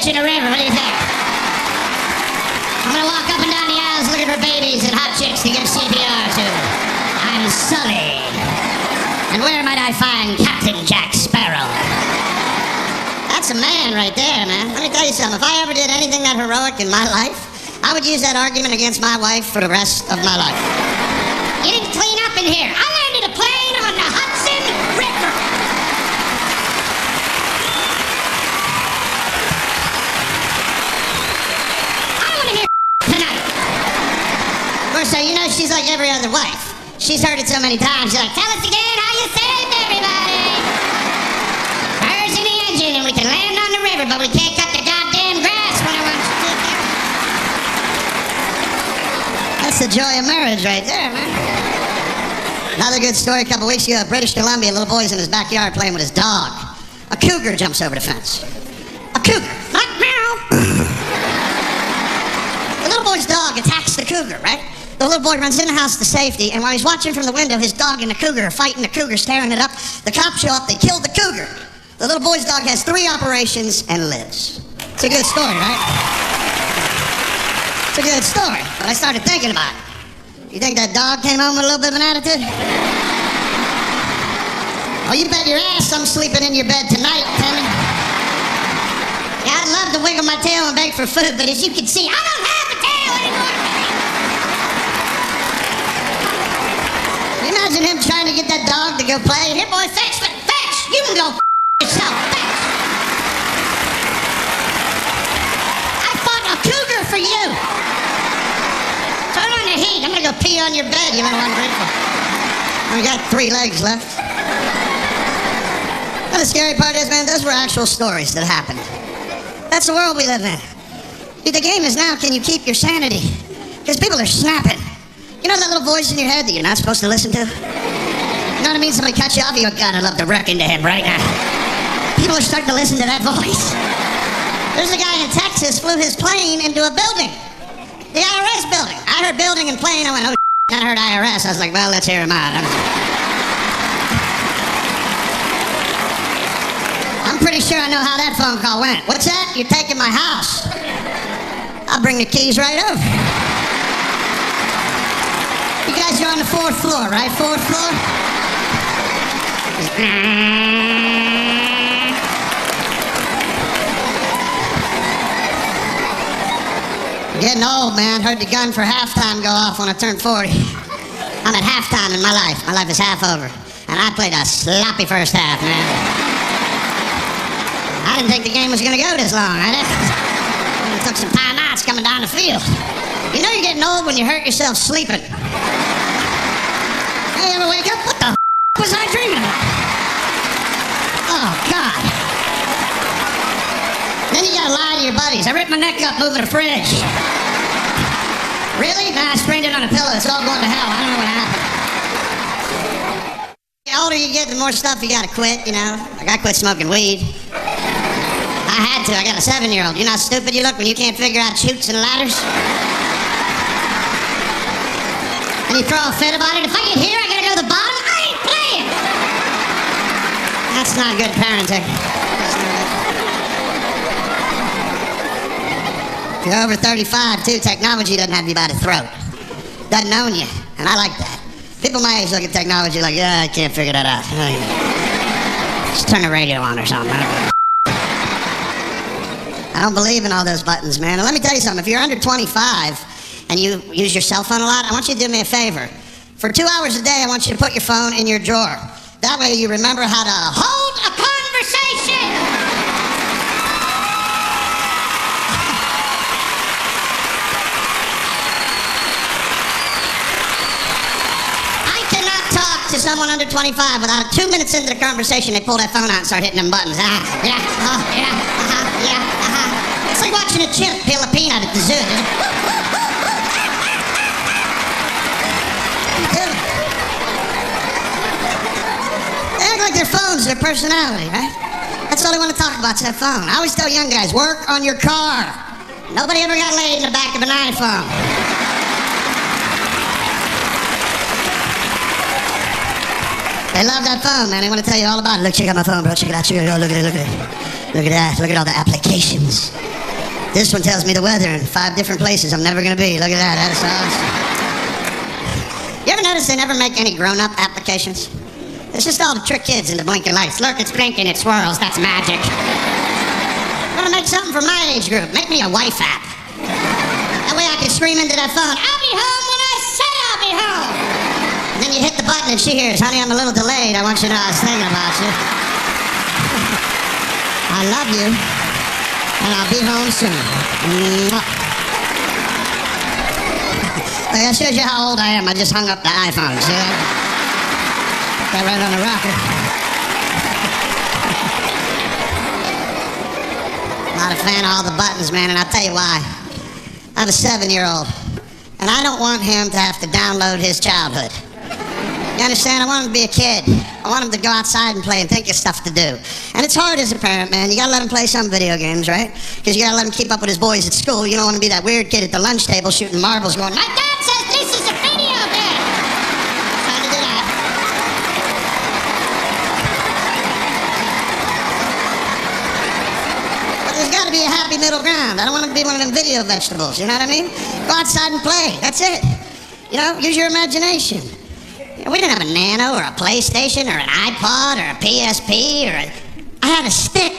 bitch in a river. What do you think? I'm gonna walk up and down the aisles looking for babies and hot chicks to give CPR to. I'm Sully. And where might I find Captain Jack Sparrow? That's a man right there, man. Let me tell you something. If I ever did anything that heroic in my life, I would use that argument against my wife for the rest of my life. You didn't clean up in here. I landed a plane on the Hudson River. I don't want to hear tonight. Of course, you know, she's like every other wife. She's heard it so many times. She's like, tell us again how you saved everybody. Fires in the engine and we can land on the river, but we can't cut the goddamn grass when I want you to. That's the joy of marriage right there, man. Another good story. A couple weeks ago, British Columbia, a little boy's in his backyard playing with his dog. A cougar jumps over the fence. A cougar. Not meow. The little boy's dog attacks the cougar, right? The little boy runs in the house to safety, and while he's watching from the window, his dog and the cougar are fighting. The cougar staring it up. The cops show up. They killed the cougar. The little boy's dog has 3 operations and lives. It's a good story, right? It's a good story, but I started thinking about it. You think that dog came home with a little bit of an attitude? Oh, you bet your ass I'm sleeping in your bed tonight, Timmy. Yeah, I'd love to wiggle my tail and beg for food, but as you can see, I don't have a tail anymore. Can you imagine him trying to get that dog to go play? Here, boy, fetch. You can go yourself, fetch. I fought a cougar for you. Turn on the heat. I'm gonna go pee on your bed, you little ungrateful. I got 3 legs left. Well, the scary part is, man, those were actual stories that happened. That's the world we live in. See, the game is now, can you keep your sanity? Because people are snapping. You know that little voice in your head that you're not supposed to listen to? You know what I mean? Somebody cuts you off, you go, God, I'd love to wreck into him right now. People are starting to listen to that voice. There's a guy in Texas flew his plane into a building. The IRS building. I heard building and plane, I went, oh, I heard IRS. I was like, well, let's hear him out. I'm pretty sure I know how that phone call went. What's that? You're taking my house. I'll bring the keys right over. You guys are on the 4th floor, right? 4th floor? I'm getting old, man. Heard the gun for halftime go off when I turned 40. I'm at halftime in my life. My life is half over. And I played a sloppy first half, man. I didn't think the game was going to go this long. It took some timeouts coming down the field. You know you're getting old when you hurt yourself sleeping. Hey, ever wake up? What the was I dreaming about? Oh, God. Then you gotta lie to your buddies. I ripped my neck up moving a fridge. Really? Nah, I sprained it on a pillow. It's all going to hell. I don't know what happened. The older you get, the more stuff you gotta quit, you know. Like I quit smoking weed. I had to. I got a 7-year-old. You know how stupid you look when you can't figure out chutes and ladders? And you throw a fit about it. If I get here, I gotta go to the bottom. I ain't playing. That's not good parenting. If you're over 35, too, technology doesn't have you by the throat. Doesn't own you. And I like that. People my age look at technology like, yeah, I can't figure that out. Just turn the radio on or something. I don't believe in all those buttons, man. And let me tell you something. If you're under 25 and you use your cell phone a lot, I want you to do me a favor. For 2 hours a day, I want you to put your phone in your drawer. That way you remember how to hold a conversation. I cannot talk to someone under 25 without 2 minutes into the conversation, they pull that phone out and start hitting them buttons. It's like watching a chimp peel a peanut at the zoo. They act like their phone's their personality, right? That's all they want to talk about is that phone. I always tell young guys, work on your car. Nobody ever got laid in the back of an iPhone. They love that phone, man. They want to tell you all about it. Look, check out my phone, bro. Check it out. Check it out. Look at it. Look at it. Look at that. Look at all the applications. This one tells me the weather in 5 different places I'm never gonna be. Look at that, that's awesome. You ever notice they never make any grown-up applications? It's just all to trick kids into blinking lights. Look, it's blinking, it swirls, that's magic. I'm gonna make something for my age group. Make me a wife app. That way I can scream into that phone, I'll be home when I say I'll be home. And then you hit the button and she hears, honey, I'm a little delayed. I want you to know I was thinking about you. I love you. And I'll be home soon. That shows you how old I am. I just hung up the iPhone. See that? Got right on the rocker. Not a fan of all the buttons, man, and I'll tell you why. I have a 7-year-old, and I don't want him to have to download his childhood. You understand? I want him to be a kid. I want him to go outside and play and think of stuff to do. And it's hard as a parent, man. You gotta let him play some video games, right? Because you gotta let him keep up with his boys at school. You don't want to be that weird kid at the lunch table shooting marbles going, my dad says this is a video game. Trying to do that. But there's gotta be a happy middle ground. I don't want him to be one of them video vegetables, you know what I mean? Go outside and play. That's it. You know, use your imagination. We didn't have a Nano or a PlayStation or an iPod or a PSP or I had a stick.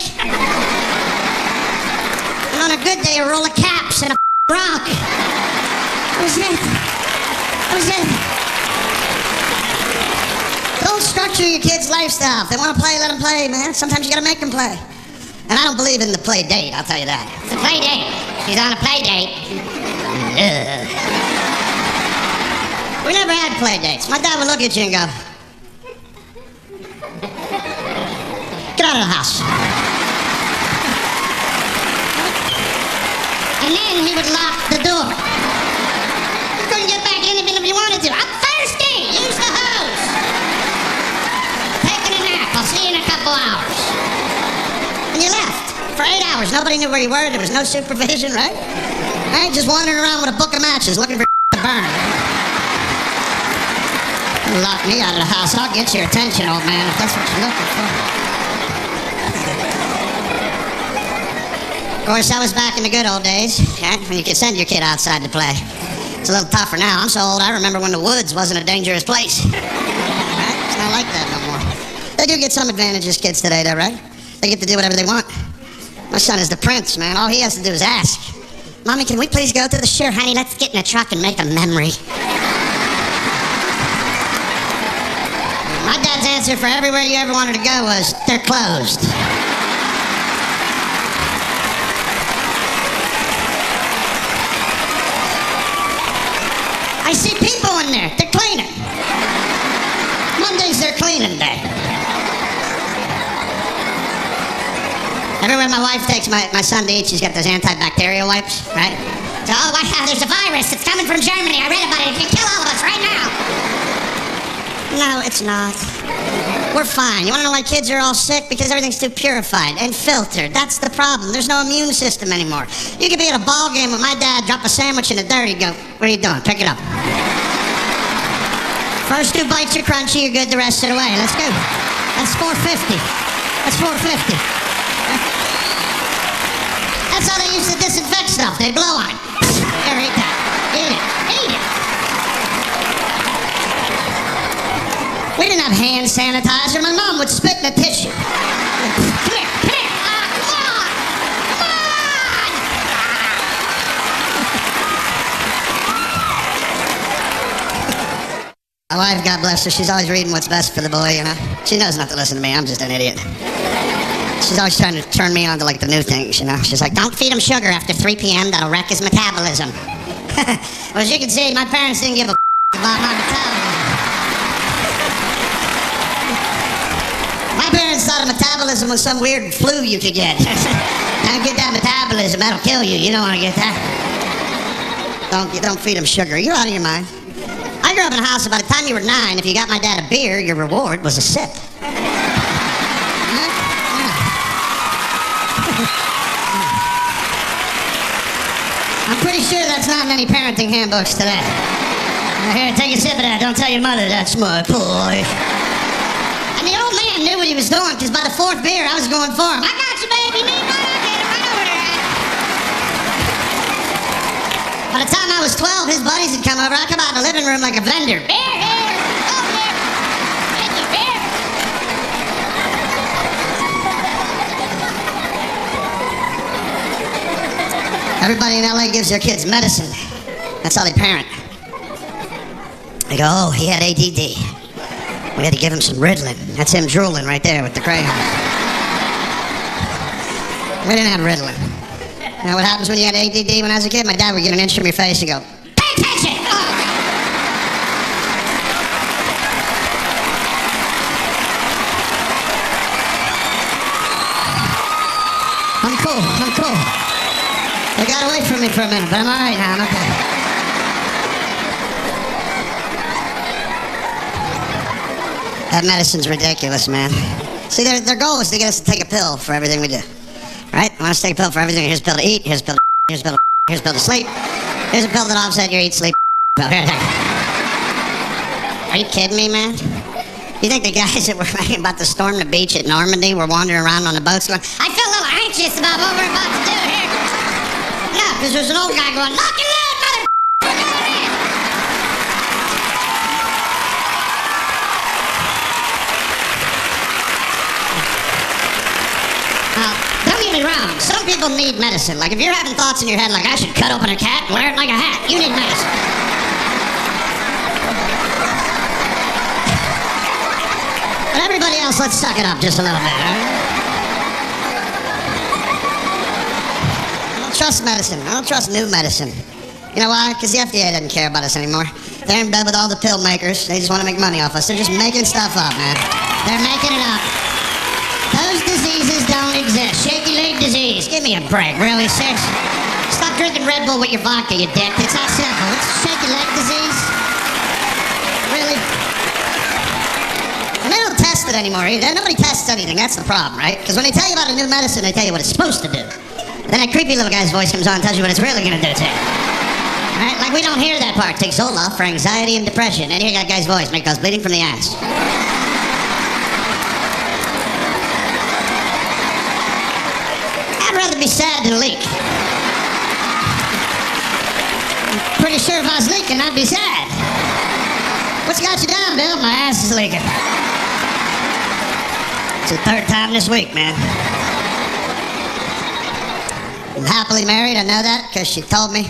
And on a good day, a roll of caps and a rock. That was it. That was it. Don't structure your kids' lifestyle. If they want to play, let them play, man. Sometimes you got to make them play. And I don't believe in the play date, I'll tell you that. It's a play date. She's on a play date. We never had play dates. My dad would look at you and go, get out of the house. And then he would lock the door. You couldn't get back in even if you wanted to. I'm thirsty. Use the hose. Taking a nap. I'll see you in a couple hours. And you left for 8 hours. Nobody knew where you were. There was no supervision, right? Right? Just wandering around with a book of matches looking for to burn. Lock me out of the house. I'll get your attention, old man, if that's what you're looking for. Of course, that was back in the good old days, okay? When you could send your kid outside to play. It's a little tougher now. I'm so old, I remember when the woods wasn't a dangerous place. Right? It's not like that no more. They do get some advantages, kids today, though, right? They get to do whatever they want. My son is the prince, man. All he has to do is ask. Mommy, can we please go to the... Sure, honey, let's get in a truck and make a memory. My dad's answer for everywhere you ever wanted to go was, they're closed. I see people in there. They're cleaning. Monday's their cleaning day. Everywhere my wife takes my son to eat, she's got those antibacterial wipes, right? So, there's a virus. It's coming from Germany. I read about it. It can kill all of us right now. No, it's not. We're fine. You want to know why kids are all sick? Because everything's too purified and filtered. That's the problem. There's no immune system anymore. You could be at a ball game with my dad, drop a sandwich in the dirt, he'd go, what are you doing? Pick it up. First 2 bites are crunchy, you're good the rest of the way. Let's go. That's 450. That's 450. That's how they used to disinfect stuff. They'd blow on it. Here, eat that. Eat it. Eat it. We didn't have hand sanitizer. My mom would spit in the tissue. Come here, come here. Come on. Come on. My wife, God bless her, she's always reading what's best for the boy, you know. She knows not to listen to me. I'm just an idiot. She's always trying to turn me on to, like, the new things, you know. She's like, don't feed him sugar after 3 p.m. That'll wreck his metabolism. Well, as you can see, my parents didn't give a about my metabolism. My parents thought a metabolism was some weird flu you could get. Don't get that metabolism, that'll kill you. You don't want to get that. Don't feed him sugar. You're out of your mind. I grew up in a house, by the time you were 9, if you got my dad a beer, your reward was a sip. I'm pretty sure that's not in any parenting handbooks today. Here, take a sip of that. Don't tell your mother that's my boy. And the old man knew what he was doing, because by the 4th beer, I was going for him. I got you, baby. Me, I get it right over there. By the time I was 12, his buddies had come over. I come out in the living room like a vendor. Beer here. Oh, beer. Thank you, beer. Everybody in LA gives their kids medicine. That's how they parent. They go, oh, he had ADD. We had to give him some Ritalin. That's him drooling right there with the crayon. We didn't have Ritalin. You know what happens when you had ADD when I was a kid? My dad would get an inch from your face and go, pay attention! Oh. I'm cool. They got away from me for a minute, but I'm all right now. I'm okay. That medicine's ridiculous, man. See, their goal is to get us to take a pill for everything we do. Right? I want us to take a pill for everything. Here's a pill to eat, here's a pill to here's a pill to here's a pill to sleep. Here's a pill that offset your eat, sleep. Are you kidding me, man? You think the guys that were writing about the storm the beach at Normandy were wandering around on the boats going, I feel a little anxious about what we're about to do here. No, because there's an old guy going, lock and load, mother. Don't get me wrong, some people need medicine. Like if you're having thoughts in your head like I should cut open a cat and wear it like a hat, you need medicine. But everybody else, let's suck it up just a little bit, all right? I don't trust medicine. I don't trust new medicine. You know why? Because the FDA doesn't care about us anymore. They're in bed with all the pill makers. They just want to make money off us. They're just making stuff up, man. They're making it up. Those diseases don't exist. Shaky leg disease. Give me a break, really, seriously. Stop drinking Red Bull with your vodka, you dick. It's that simple. It's shaky leg disease. Really? And they don't test it anymore either. Nobody tests anything. That's the problem, right? Because when they tell you about a new medicine, they tell you what it's supposed to do. And then that creepy little guy's voice comes on and tells you what it's really going to do to you. Right? Like we don't hear that part. Take Zoloft for anxiety and depression. And you hear that guy's voice make us bleeding from the ass. I'd rather be sad than leak. I'm pretty sure if I was leaking, I'd be sad. What's got you down, Bill? My ass is leaking. It's the third time this week, man. I'm happily married, I know that, because she told me.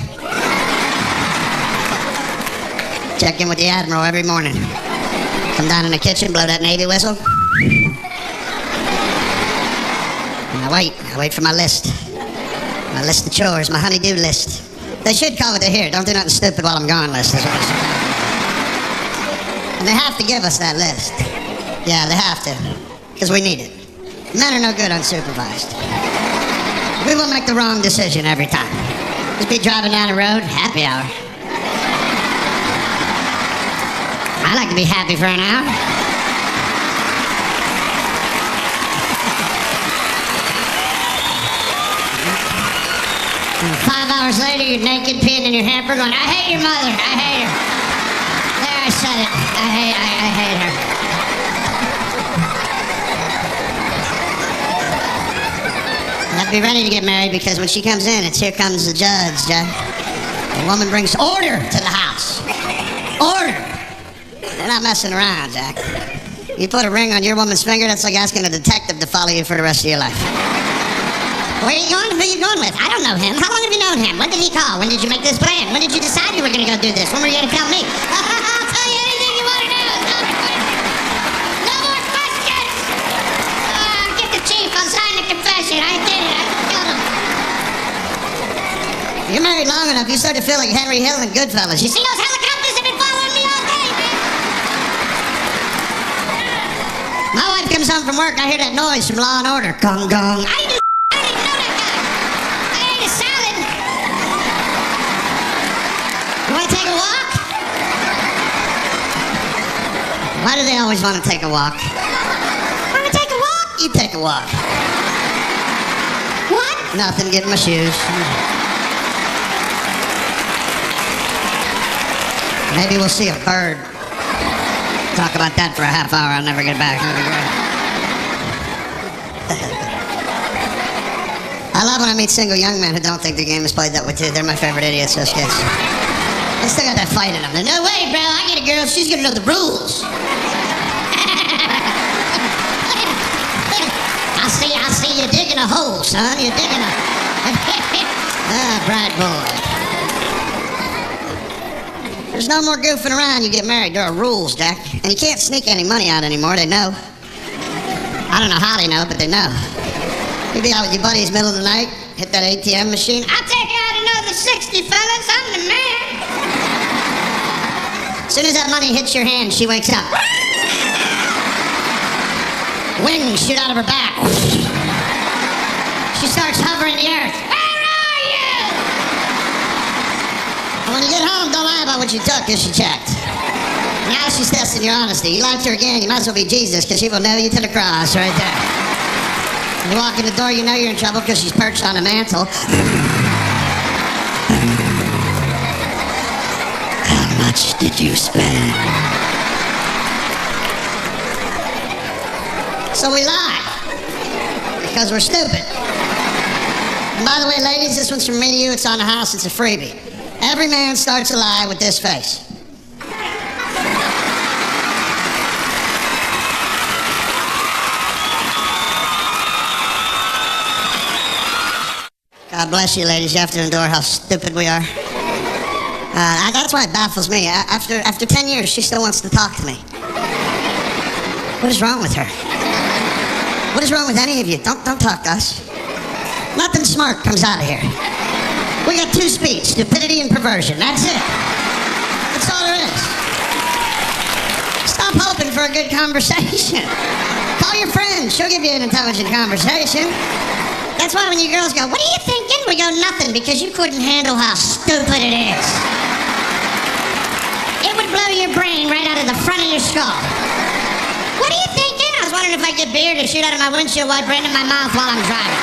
Check in with the Admiral every morning. Come down in the kitchen, blow that Navy whistle. And I wait for my list. My list of chores, my honey-do list. They should call it a here, don't do nothing stupid while I'm gone list. Is what it's and they have to give us that list. Yeah, they have to, because we need it. Men are no good unsupervised. We will make the wrong decision every time. Just be driving down the road, happy hour. I like to be happy for an hour. And 5 hours later, you're naked, peeing in your hamper, going, I hate your mother, I hate her. There, I said it. I hate her. I'll be ready to get married because when she comes in, it's here comes the judge, Jack. The woman brings order to the house. Order. They're not messing around, Jack. You put a ring on your woman's finger, that's like asking a detective to follow you for the rest of your life. Where are you going? Who are you going with? I don't know him. How long have you known him? When did he call? When did you make this plan? When did you decide you were going to go do this? When were you going to tell me? I'll tell you anything you want to know. No more questions. Get the chief. I'll sign the confession. I did it. I killed him. You're married long enough, you start to feel like Henry Hill and Goodfellas. You see those helicopters have been following me all day, man? My wife comes home from work, I hear that noise from Law and Order. Gong, gong. I didn't know that guy. I ate a salad. You want to take a walk? Why do they always want to take a walk? Want to take a walk? You take a walk. What? Nothing, get my shoes. Maybe we'll see a bird. Talk about that for a half hour, I'll never get back. That'll be great. I love when I meet single young men who don't think the game is played that way too. They're my favorite idiots, those kids. They still got that fight in them. They're, no way, bro, I get a girl, she's gonna know the rules. I see you digging a hole, son. You're digging a... bright boy. There's no more goofing around. You get married. There are rules, Jack. And you can't sneak any money out anymore. They know. I don't know how they know, but they know. You be out with your buddies middle of the night, hit that ATM machine. I'll take out another 60, fellas. I'm the man. As soon as that money hits your hand, she wakes up. Wings shoot out of her back. She starts hovering the earth. Where are you? And when you get home, don't lie about what you took, because she checked. Now she's testing your honesty. You lied to her again, you might as well be Jesus, because she will nail you to the cross right there. You walk in the door, you know you're in trouble because she's perched on a mantle. How much did you spend? So we lie. Because we're stupid. And by the way, ladies, this one's from me to you. It's on the house. It's a freebie. Every man starts a lie with this face. God bless you, ladies. You have to endure how stupid we are. That's why it baffles me. After 10 years, she still wants to talk to me. What is wrong with her? What is wrong with any of you? Don't talk to us. Nothing smart comes out of here. We got two speeds, stupidity and perversion. That's it. That's all there is. Stop hoping for a good conversation. Call your friend. She'll give you an intelligent conversation. That's why when you girls go, what are you thinking? We go, nothing, because you couldn't handle how stupid it is. It would blow your brain right out of the front of your skull. What are you thinking? I was wondering if I get beer to shoot out of my windshield wiper into my mouth while I'm driving.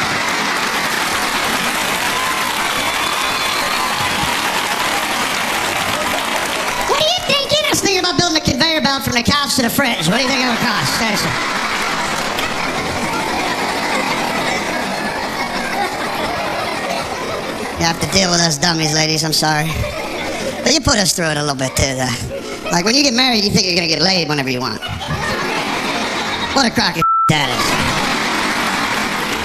What are you thinking? I was thinking about building a conveyor belt from the couch to the fridge. What do you think it would cost? Seriously. You have to deal with us dummies, ladies. I'm sorry. But you put us through it a little bit, too, though. Like, when you get married, you think you're going to get laid whenever you want. What a crock of that is.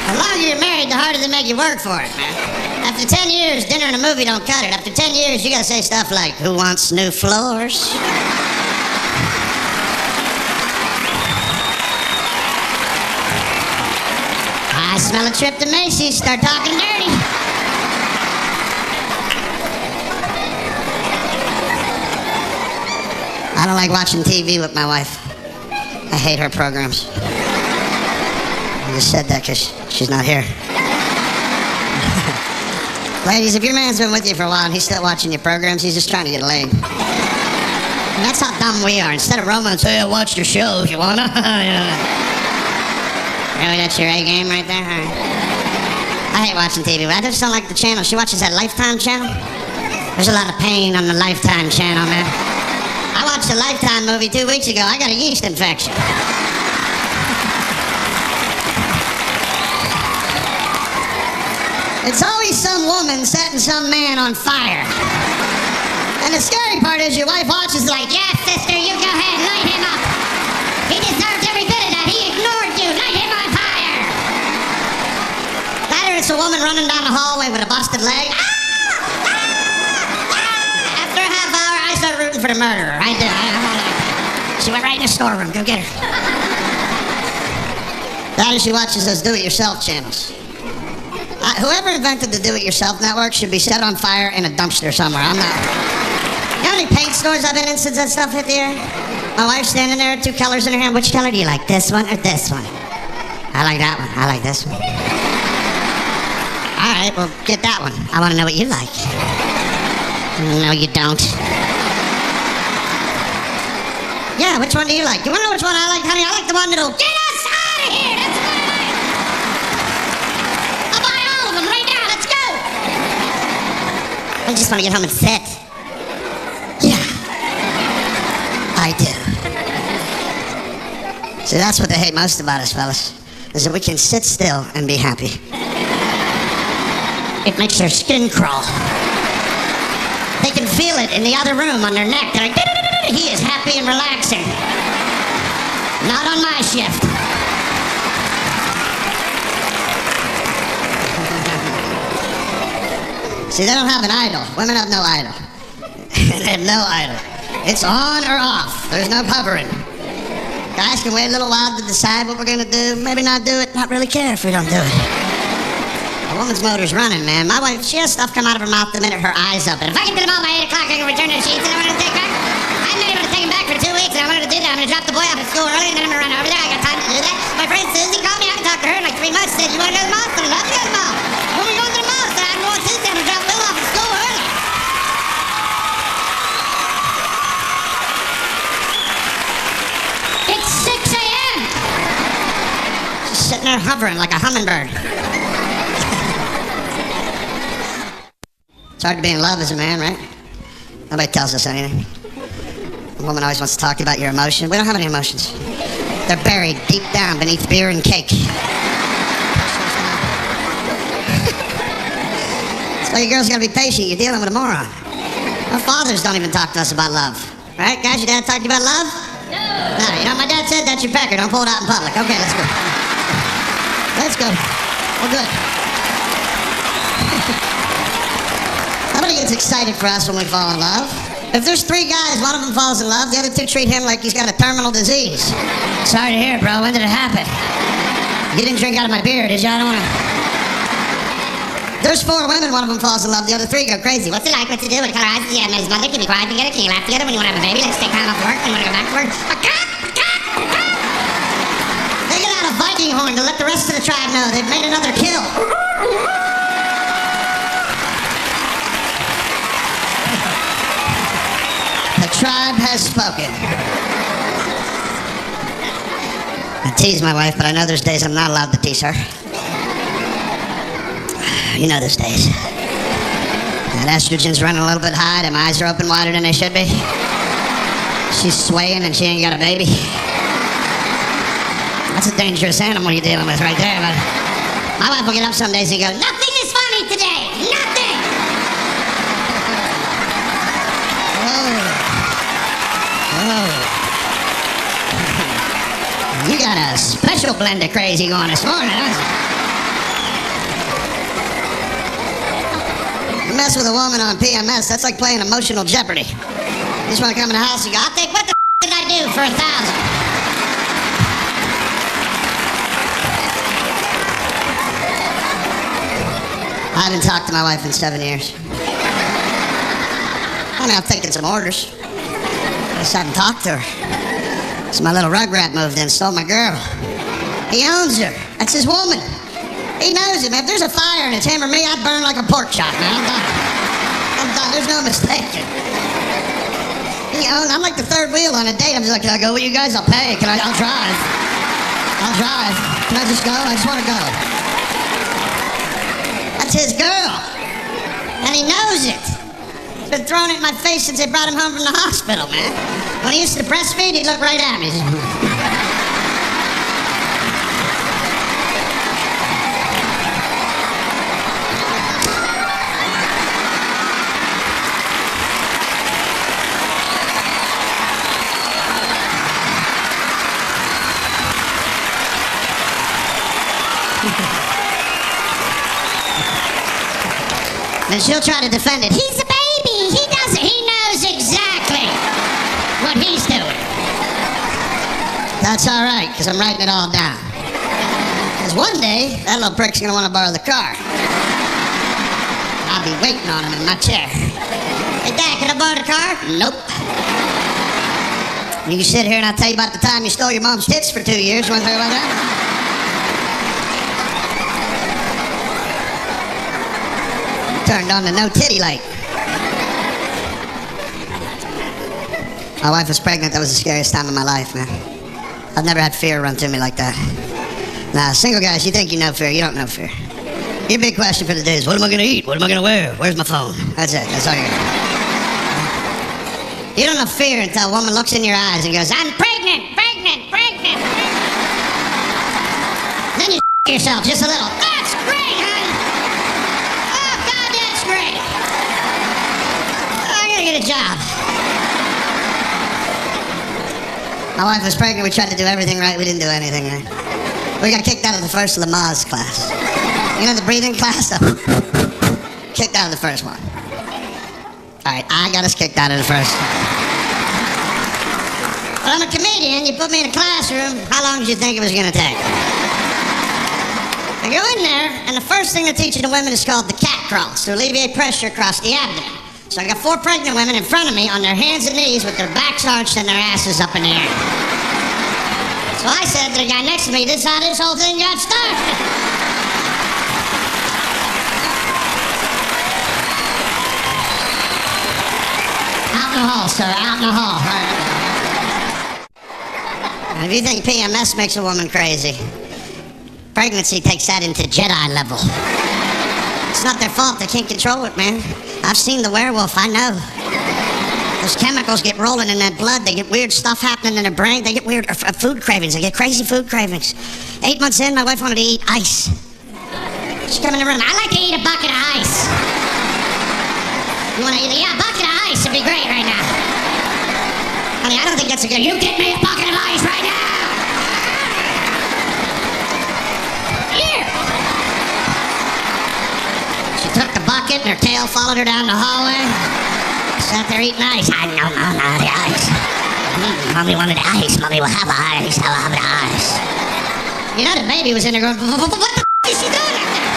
The longer you're married, the harder they make you work for it, man. After 10 years, dinner and a movie don't cut it. After 10 years, you got to say stuff like, who wants new floors? I smell a trip to Macy's. Start talking dirty. I don't like watching TV with my wife. I hate her programs. I just said that because she's not here. Ladies, if your man's been with you for a while and he's still watching your programs, he's just trying to get laid. And that's how dumb we are. Instead of romance, hey, I watched your show if you wanna. Really, that's your A game right there? I hate watching TV, but I just don't like the channel. She watches that Lifetime channel. There's a lot of pain on the Lifetime channel, man. I watched a Lifetime movie 2 weeks ago. I got a yeast infection. It's always some woman setting some man on fire. And the scary part is your wife watches like, yes, sister, you go ahead, light him up. He deserved every bit of that. He ignored you. Light him on fire. That or it's a woman running down the hallway with a busted leg. After a half hour, I start rooting for the murderer. Right there. She went right in the storeroom. Go get her. That or she watches those do-it-yourself channels. Whoever invented the do-it-yourself network should be set on fire in a dumpster somewhere. I'm not... You know how many paint stores I've been in since that stuff hit the air? My wife's standing there with 2 colors in her hand. Which color do you like, this one or this one? I like that one. I like this one. All right, well, get that one. I want to know what you like. No, you don't. Yeah, which one do you like? You want to know which one I like, honey? I like the one that'll get us out of here. That's what I like. I'll buy all of them right now. Let's go. I just want to get home and sit. Yeah, I do. See, that's what they hate most about us, fellas, is that we can sit still and be happy. It makes their skin crawl. They can feel it in the other room on their neck. They're like, he is happy and relaxing. Not on my shift. See, they don't have an idol. Women have no idol. They have no idol. It's on or off. There's no hovering. Guys can wait a little while to decide what we're gonna do. Maybe not do it, not really care if we don't do it. A woman's motor's running, man. My wife, she has stuff come out of her mouth the minute her eyes open. If I can get them all by 8 o'clock, I can return to the sheets and I'm gonna take back. I'm not able to take them back for 2 weeks, and I'm gonna do that. I'm gonna drop the boy off at school early, and then I'm gonna run over there. I got time to do that. My friend Susie called me. I haven't talked to her in like 3 months. Said, you wanna go to the mall? I said, I'd love to go to the mall. When we going to the mall? I said, I'm going Tuesday. I'm gonna drop Bill off at school early. It's 6 a.m. She's sitting there hovering like a hummingbird. It's hard to be in love as a man, right? Nobody tells us anything. A woman always wants to talk about your emotion. We don't have any emotions. They're buried deep down beneath beer and cake. So you girls gotta be patient. You're dealing with a moron. Our fathers don't even talk to us about love. Right, guys? Your dad talked to you about love? No. You know what my dad said? That's your pecker. Don't pull it out in public. Okay, let's go. Let's go. We're good. Nobody gets excited for us when we fall in love. If there's 3 guys, one of them falls in love, the other 2 treat him like he's got a terminal disease. Sorry to hear, bro. When did it happen? You didn't drink out of my beer, did you? I don't want to... There's 4 women, one of them falls in love, the other 3 go crazy. What's it like? What to do? What color eyes? Yeah, his mother. Can you cry together? Can you laugh together when you want to have a baby? Let's take time off work. When you want to go back to work. They get out a Viking horn to let the rest of the tribe know they've made another kill. The tribe has spoken. I tease my wife, but I know there's days I'm not allowed to tease her. You know those days. That estrogen's running a little bit high, and my eyes are open wider than they should be. She's swaying and she ain't got a baby. That's a dangerous animal you're dealing with right there. But my wife will get up some days and go, nothing is funny today. Nothing. You got a special blend of crazy going this morning, huh? You mess with a woman on PMS, that's like playing emotional Jeopardy. You just want to come in the house and go, I'll take what the did I do for 1,000? I haven't talked to my wife in 7 years. I mean, I'm taking some orders. I just haven't talked to her. So my little rugrat moved in, stole my girl. He owns her. That's his woman. He knows it, man. If there's a fire and it's him or me, I'd burn like a pork chop, man. I'm done. I'm done. There's no mistaking. I'm like the 3rd wheel on a date. I'm just like, can I go with you guys? I'll pay. I'll drive. I'll drive. Can I just go? I just want to go. That's his girl. And he knows it. He's been throwing it in my face since they brought him home from the hospital, man. When he used to breastfeed, he'd look right at me. And she'll try to defend it. He's a baby. He knows exactly what he's doing. That's all right, because I'm writing it all down. Because one day, that little prick's going to want to borrow the car. I'll be waiting on him in my chair. Hey, Dad, can I borrow the car? Nope. You can sit here and I'll tell you about the time you stole your mom's tits for 2 years. You want to talk about that? Turned on the no titty light. My wife was pregnant. That was the scariest time of my life, man. I've never had fear run through me like that. Nah, single guys, you think you know fear. You don't know fear. Your big question for the day is, what am I going to eat? What am I going to wear? Where's my phone? That's it. That's all you got. You don't know fear until a woman looks in your eyes and goes, I'm pregnant, pregnant, pregnant. Then you yourself just a little. That's great, honey. Oh, needed a job. My wife was pregnant. We tried to do everything right. We didn't do anything right. We got kicked out of the first Lamaze class. You know the breathing class? Kicked out of the first one. All right, I got us kicked out of the first one. But I'm a comedian. You put me in a classroom. How long did you think it was going to take? I go in there, and the first thing they're teaching the women is called the cat crawl, to alleviate pressure across the abdomen. So I got 4 pregnant women in front of me on their hands and knees with their backs arched and their asses up in the air. So I said to the guy next to me, this is how this whole thing got started. Out in the hall, sir, out in the hall. Now, if you think PMS makes a woman crazy, pregnancy takes that into Jedi level. It's not their fault, they can't control it, man. I've seen the werewolf, I know. Those chemicals get rolling in that blood, they get weird stuff happening in their brain, they get weird food cravings, they get crazy food cravings. 8 months in, my wife wanted to eat ice. She came in the room, I like to eat a bucket of ice. You wanna eat a bucket of ice would be great right now. Honey, I don't think that's a good, you get me a bucket of ice right now! Took the bucket and her tail followed her down the hallway. Sat there eating ice. I know, the ice. Mommy wanted ice. Mommy will have ice. I'll have the ice. You know the baby was in there going, what the is she doing out there?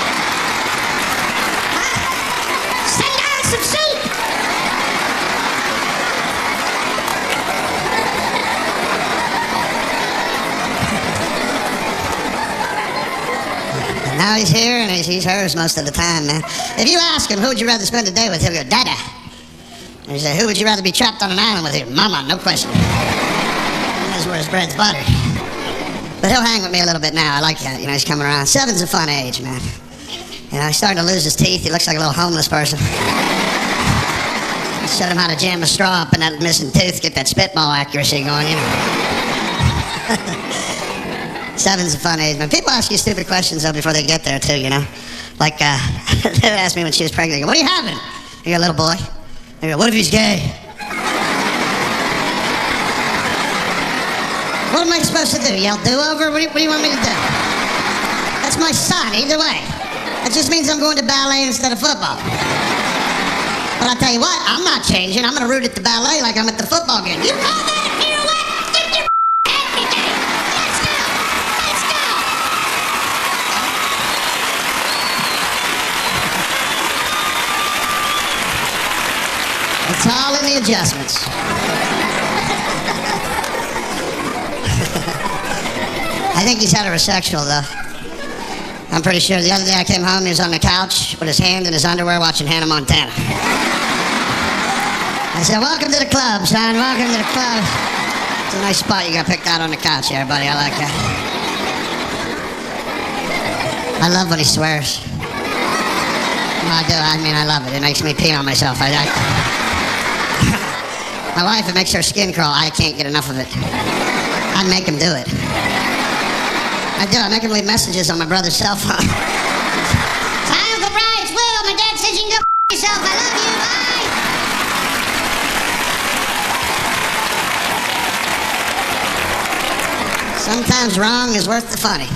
Huh? Send down some soup. Now he's here and he's hers most of the time, man. If you ask him, who would you rather spend the day with, he'll go, Dada. And you say, who would you rather be trapped on an island with? Mama, no question. That's where his bread's buttered. But he'll hang with me a little bit now. I like that. You know, he's coming around. 7's a fun age, man. You know, he's starting to lose his teeth. He looks like a little homeless person. Showed him how to jam a straw up in that missing tooth, get that spitball accuracy going, you know. 7's a fun age, man. People ask you stupid questions, though, before they get there, too, you know? Like, they would ask me when she was pregnant, they go, what are you having? I go, little boy. I go, what if he's gay? What am I supposed to do? Yell do-over? What do you want me to do? That's my son, either way. That just means I'm going to ballet instead of football. But I'll tell you what, I'm not changing. I'm going to root at the ballet like I'm at the football game. You call that a pirouette? Get your head together. Let's go. Let's go. It's all in the adjustments. I think he's heterosexual, though. I'm pretty sure. The other day I came home, he was on the couch with his hand in his underwear watching Hannah Montana. I said, welcome to the club, son. Welcome to the club. It's a nice spot you got picked out on the couch here, buddy. I like that. I love when he swears. Well, I do. I mean, I love it. It makes me pee on myself. My wife, it makes her skin crawl. I can't get enough of it. I make him do it. I do. I make him leave messages on my brother's cell phone. Hi, Uncle Brian. It's Will. My dad says you can go yourself. I love you. Bye. Sometimes wrong is worth the funny.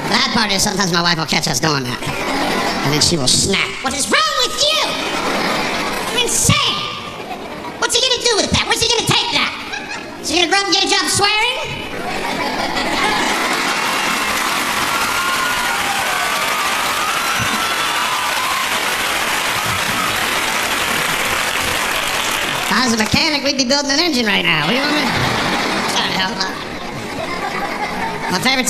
The bad part is sometimes my wife will catch us doing that. And then she will snap. What is wrong with you? You're insane. What's he going to do with that? Where's he going to take that? Is he going to grow up and get a job swearing? If I was a mechanic, we'd be building an engine right now. What do you want me to do? Sorry, my favorite